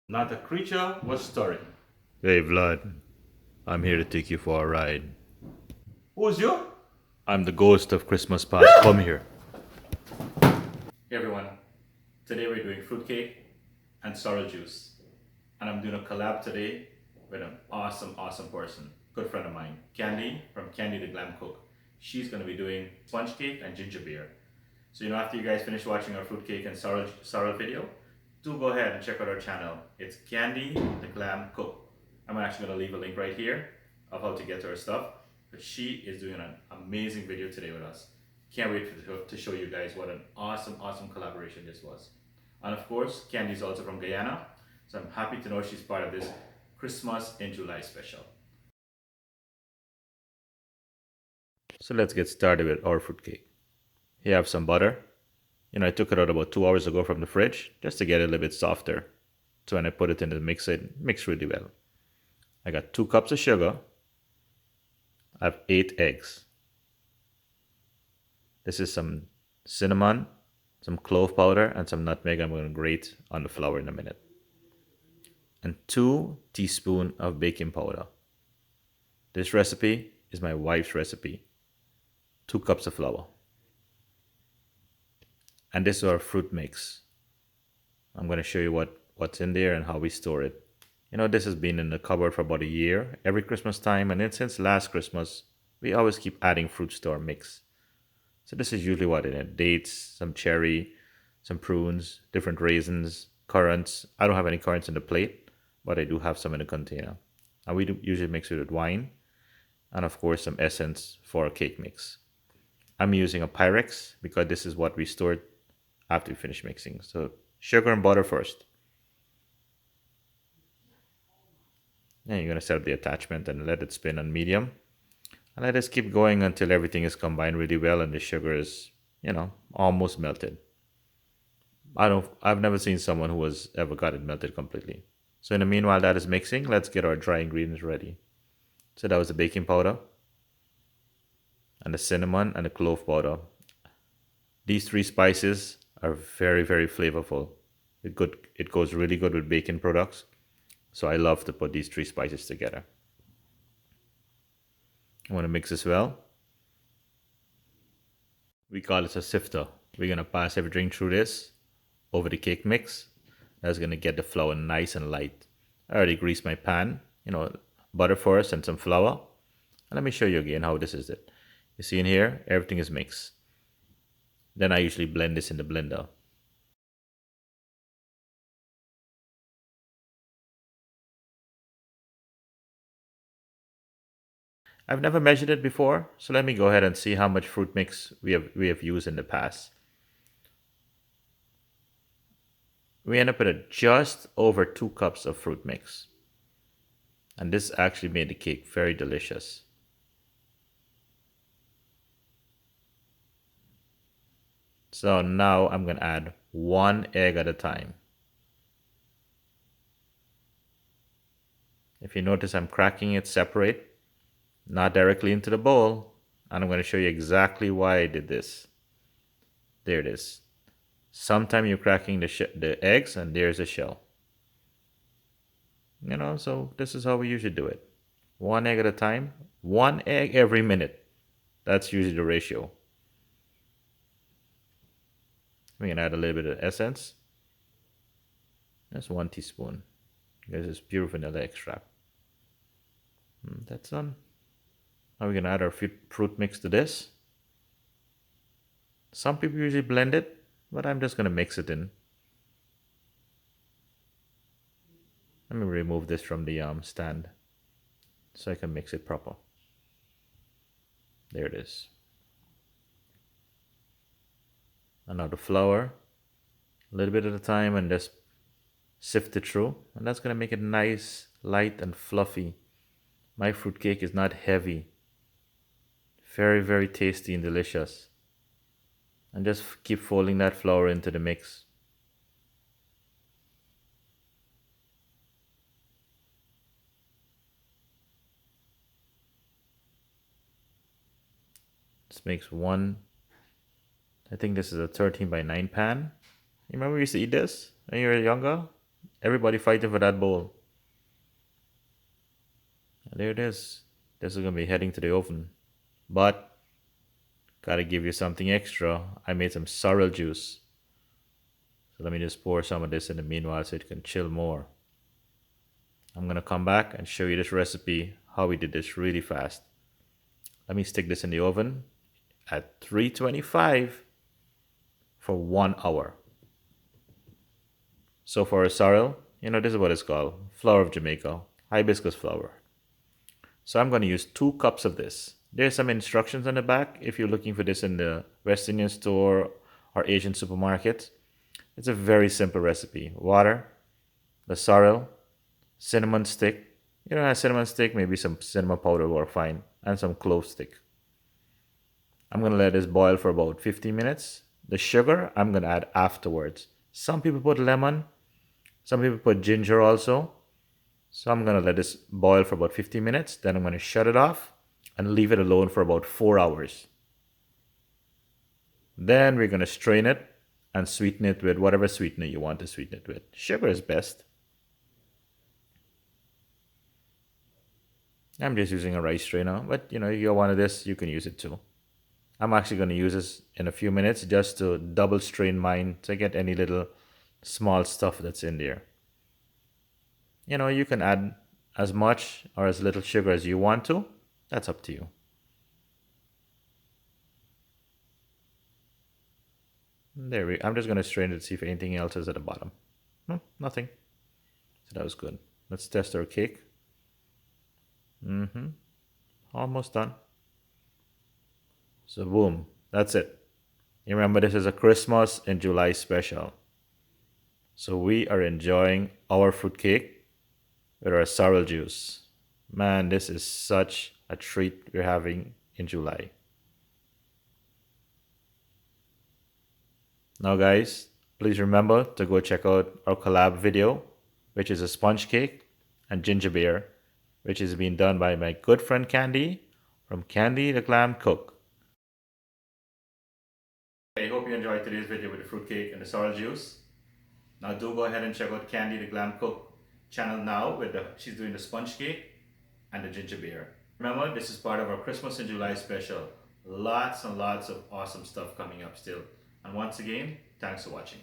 Not a creature was stirring. Hey Vlad, I'm here to take you for a ride. Who's you? I'm the ghost of Christmas past. Come here. Hey everyone, today we're doing fruitcake and sorrel juice. And I'm doing a collab today with an awesome person, good friend of mine, Candy from Candy the Glam Cook. She's going to be doing sponge cake and ginger beer. So after you guys finish watching our fruitcake and sorrel video, do go ahead and check out our channel. It's Candy the Glam Cook. I'm actually going to leave a link right here of how to get to her stuff. But she is doing an amazing video today with us. Can't wait to show you guys what an awesome collaboration this was. And of course, Candy is also from Guyana, so I'm happy to know she's part of this Christmas in July special. So let's get started with our fruitcake. Here I have some butter. I took it out about 2 hours ago from the fridge just to get it a little bit softer. So when I put it in the mix, it mixed really well. I got 2 cups of sugar. I have 8 eggs. This is some cinnamon, some clove powder, and some nutmeg I'm going to grate on the flour in a minute. And 2 teaspoons of baking powder. This recipe is my wife's recipe. 2 cups of flour. And this is our fruit mix. I'm going to show you what's in there and how we store it. This has been in the cupboard for about a year. Every Christmas time, and then since last Christmas, we always keep adding fruits to our mix. So this is usually what in it: dates, some cherry, some prunes, different raisins, currants. I don't have any currants in the plate, but I do have some in the container. And we do usually mix it with wine, and of course some essence for a cake mix. I'm using a Pyrex because this is what we stored after we finish mixing. So sugar and butter first. And you're going to set up the attachment and let it spin on medium. And let us keep going until everything is combined really well and the sugar is, almost melted. I've never seen someone who has ever got it melted completely. So in the meanwhile that is mixing, let's get our dry ingredients ready. So that was the baking powder and the cinnamon and the clove powder. These 3 spices are very flavorful. It goes really good with baking products. So I love to put these 3 spices together. I want to mix this well. We call this a sifter. We're going to pass everything through this over the cake mix. That's going to get the flour nice and light. I already greased my pan, butter first and some flour. And let me show you again how this is it. You see in here, everything is mixed. Then I usually blend this in the blender. I've never measured it before, so let me go ahead and see how much fruit mix we have used in the past. We end up with just over 2 cups of fruit mix. And this actually made the cake very delicious. So now I'm going to add 1 egg at a time. If you notice, I'm cracking it separate, not directly into the bowl. And I'm going to show you exactly why I did this. There it is. Sometimes you're cracking the eggs and there's a shell. So this is how we usually do it. 1 egg at a time, 1 egg every minute. That's usually the ratio. We can add a little bit of essence. That's 1 teaspoon. Because it's pure vanilla extract. That's done. Now we're going to add our fruit mix to this. Some people usually blend it, but I'm just going to mix it in. Let me remove this from the stand so I can mix it proper. There it is. And now the flour, a little bit at a time, and just sift it through. And that's going to make it nice, light, and fluffy. My fruit cake is not heavy. Very tasty and delicious. And just keep folding that flour into the mix. This makes one. I think this is a 13 by 9 pan. You remember we used to eat this when you were younger? Everybody fighting for that bowl. And there it is. This is gonna be heading to the oven. But gotta give you something extra. I made some sorrel juice. So let me just pour some of this in the meanwhile so it can chill more. I'm gonna come back and show you this recipe, how we did this really fast. Let me stick this in the oven at 325 for 1 hour. So for a sorrel, this is what it's called, flower of Jamaica, hibiscus flower. So I'm going to use 2 cups of this. There's some instructions on the back if you're looking for this in the West Indian store or Asian supermarket. It's a very simple recipe. Water, the sorrel, cinnamon stick. You don't have cinnamon stick, maybe some cinnamon powder will work fine, and some clove stick. I'm going to let this boil for about 15 minutes. The sugar I'm going to add afterwards. Some people put lemon, some people put ginger also. So I'm going to let this boil for about 15 minutes. Then I'm going to shut it off and leave it alone for about 4 hours. Then we're going to strain it and sweeten it with whatever sweetener you want to sweeten it with. Sugar is best. I'm just using a rice strainer, but if you want this, you can use it too. I'm actually going to use this in a few minutes just to double strain mine to get any little small stuff that's in there. You can add as much or as little sugar as you want to. That's up to you. I'm just going to strain it to see if anything else is at the bottom. No, nothing. So that was good. Let's test our cake. Almost done. So boom, that's it. You remember, this is a Christmas in July special. So we are enjoying our fruitcake with our sorrel juice. Man, this is such a treat we're having in July. Now guys, please remember to go check out our collab video, which is a sponge cake and ginger beer, which is being done by my good friend Candy from Candy the GLAM Cook. I hope you enjoyed today's video with the fruitcake and the sorrel juice. Now do go ahead and check out Candy the GLAM Cook channel now she's doing the sponge cake and the ginger beer. Remember, this is part of our Christmas in July special. Lots and lots of awesome stuff coming up still. And once again, thanks for watching.